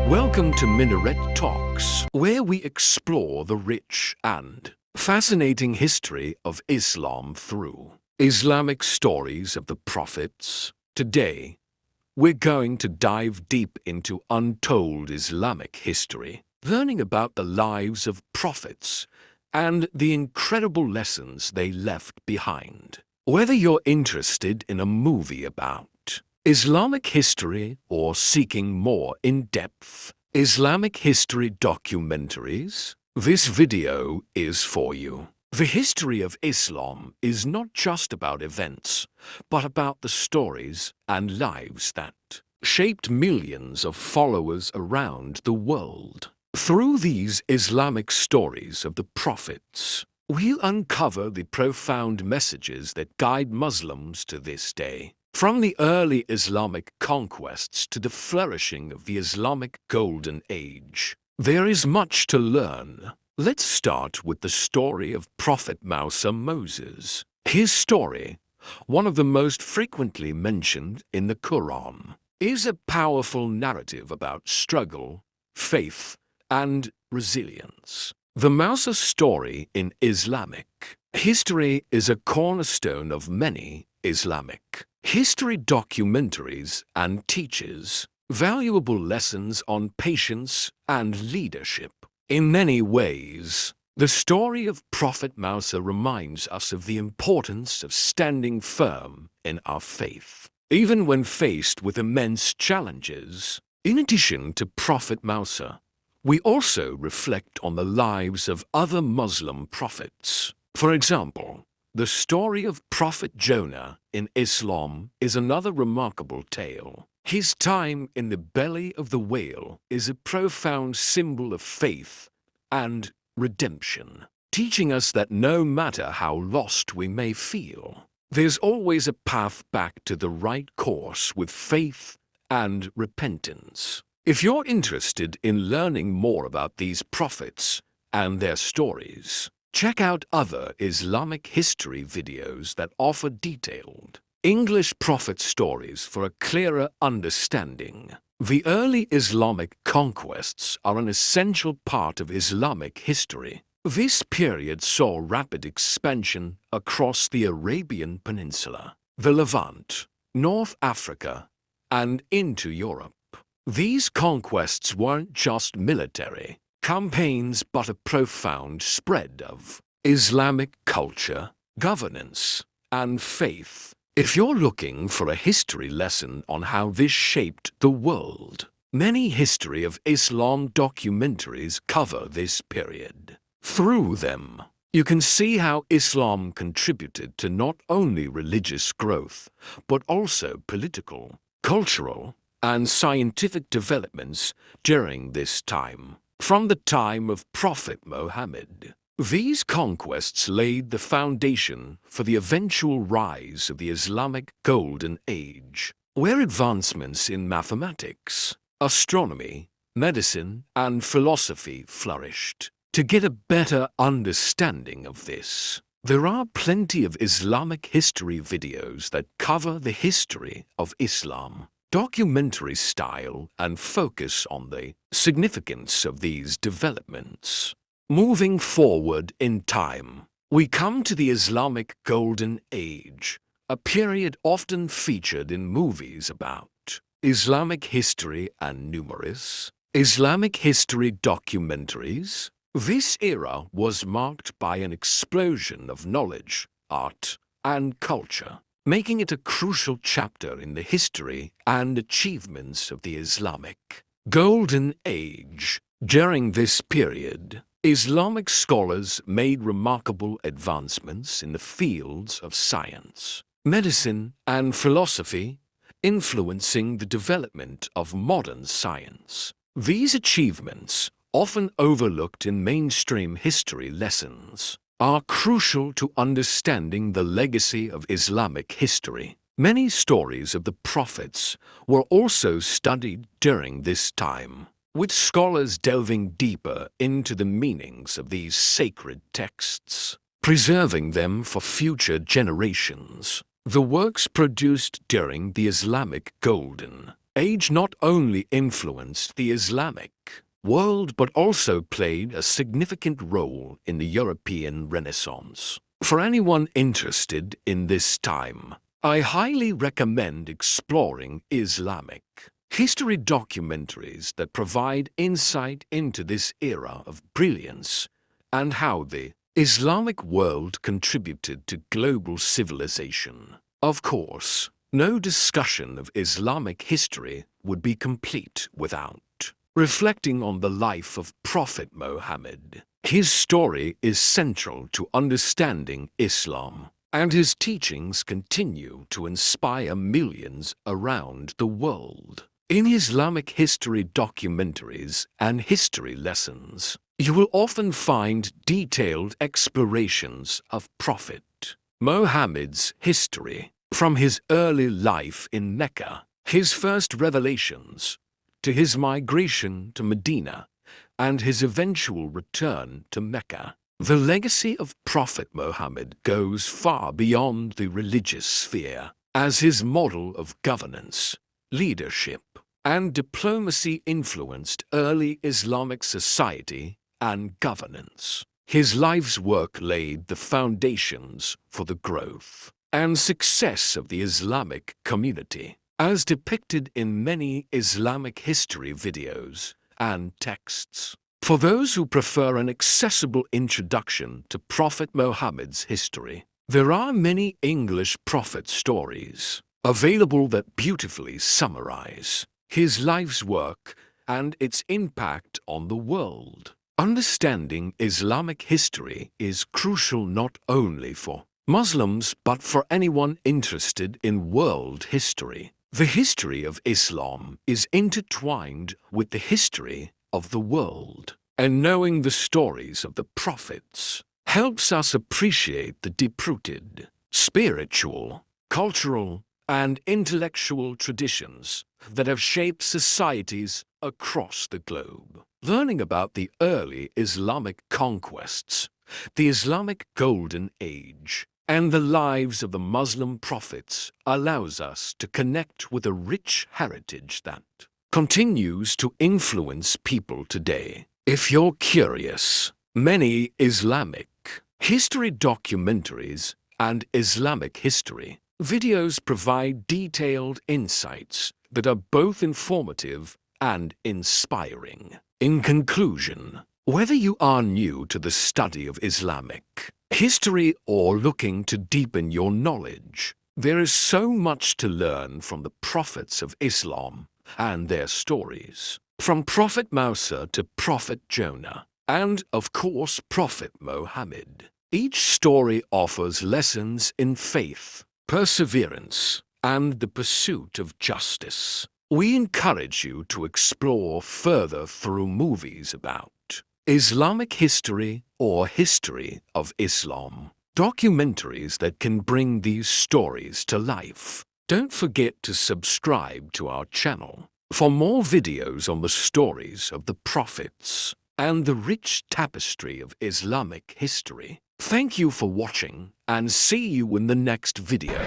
Welcome to Minaret Talks, where we explore the rich and fascinating history of Islam through Islamic stories of the prophets. Today, we're going to dive deep into untold Islamic history, learning about the lives of prophets and the incredible lessons they left behind. Whether you're interested in a movie about Islamic history or seeking more in-depth Islamic history documentaries, this video is for you. The history of Islam is not just about events, but about the stories and lives that shaped millions of followers around the world. Through these Islamic stories of the prophets, we'll uncover the profound messages that guide Muslims to this day. From the early Islamic conquests to the flourishing of the Islamic Golden Age, there is much to learn. Let's start with the story of Prophet Moses. His story, one of the most frequently mentioned in the Quran, is a powerful narrative about struggle, faith, and resilience. The Moses story in Islamic history is a cornerstone of many Islamic history documentaries and teaches valuable lessons on patience and leadership. In many ways, the story of Prophet Moses reminds us of the importance of standing firm in our faith, even when faced with immense challenges. In addition to Prophet Moses, we also reflect on the lives of other Muslim prophets. For example, the story of Prophet Jonah in Islam is another remarkable tale. His time in the belly of the whale is a profound symbol of faith and redemption, teaching us that no matter how lost we may feel, there's always a path back to the right course with faith and repentance. If you're interested in learning more about these prophets and their stories, check out other Islamic history videos that offer detailed English prophet stories for a clearer understanding. The early Islamic conquests are an essential part of Islamic history. This period saw rapid expansion across the Arabian Peninsula, the Levant, North Africa, and into Europe. These conquests weren't just military campaigns, but a profound spread of Islamic culture, governance, and faith. If you're looking for a history lesson on how this shaped the world, many history of Islam documentaries cover this period. Through them, you can see how Islam contributed to not only religious growth, but also political, cultural, and scientific developments during this time. From the time of Prophet Muhammad, these conquests laid the foundation for the eventual rise of the Islamic Golden Age, where advancements in mathematics, astronomy, medicine, and philosophy flourished. To get a better understanding of this, there are plenty of Islamic history videos that cover the history of Islam. Documentary style and focus on the significance of these developments. Moving forward in time, we come to the Islamic Golden Age, a period often featured in movies about Islamic history and numerous Islamic history documentaries. This era was marked by an explosion of knowledge, art, and culture, making it a crucial chapter in the history and achievements of the Islamic Golden Age. During this period, Islamic scholars made remarkable advancements in the fields of science, medicine, and philosophy, influencing the development of modern science. These achievements, often overlooked in mainstream history lessons, are crucial to understanding the legacy of Islamic history. Many stories of the prophets were also studied during this time, with scholars delving deeper into the meanings of these sacred texts, preserving them for future generations. The works produced during the Islamic Golden Age not only influenced the Islamic world but also played a significant role in the European Renaissance. For anyone interested in this time, I highly recommend exploring Islamic history documentaries that provide insight into this era of brilliance and how the Islamic world contributed to global civilization. Of course, no discussion of Islamic history would be complete without reflecting on the life of Prophet Muhammad. His story is central to understanding Islam, and his teachings continue to inspire millions around the world. In Islamic history documentaries and history lessons, you will often find detailed explorations of Prophet Muhammad's history, from his early life in Mecca, his first revelations, to his migration to Medina, and his eventual return to Mecca. The legacy of Prophet Muhammad goes far beyond the religious sphere, as his model of governance, leadership, and diplomacy influenced early Islamic society and governance. His life's work laid the foundations for the growth and success of the Islamic community, as depicted in many Islamic history videos and texts. For those who prefer an accessible introduction to Prophet Muhammad's history, there are many English prophet stories available that beautifully summarize his life's work and its impact on the world. Understanding Islamic history is crucial not only for Muslims but for anyone interested in world history. The history of Islam is intertwined with the history of the world, and knowing the stories of the prophets helps us appreciate the deep-rooted spiritual, cultural, and intellectual traditions that have shaped societies across the globe. Learning about the early Islamic conquests, the Islamic Golden Age, and the lives of the Muslim prophets allows us to connect with a rich heritage that continues to influence people today. If you're curious, many Islamic history documentaries and Islamic history videos provide detailed insights that are both informative and inspiring. In conclusion, whether you are new to the study of Islamic history or looking to deepen your knowledge, there is so much to learn from the prophets of Islam and their stories. From Prophet Musa to Prophet Jonah, and of course Prophet Muhammad. Each story offers lessons in faith, perseverance, and the pursuit of justice. We encourage you to explore further through movies about Islamic history or history of Islam, documentaries that can bring these stories to life. Don't forget to subscribe to our channel for more videos on the stories of the prophets and the rich tapestry of Islamic history. Thank you for watching and see you in the next video.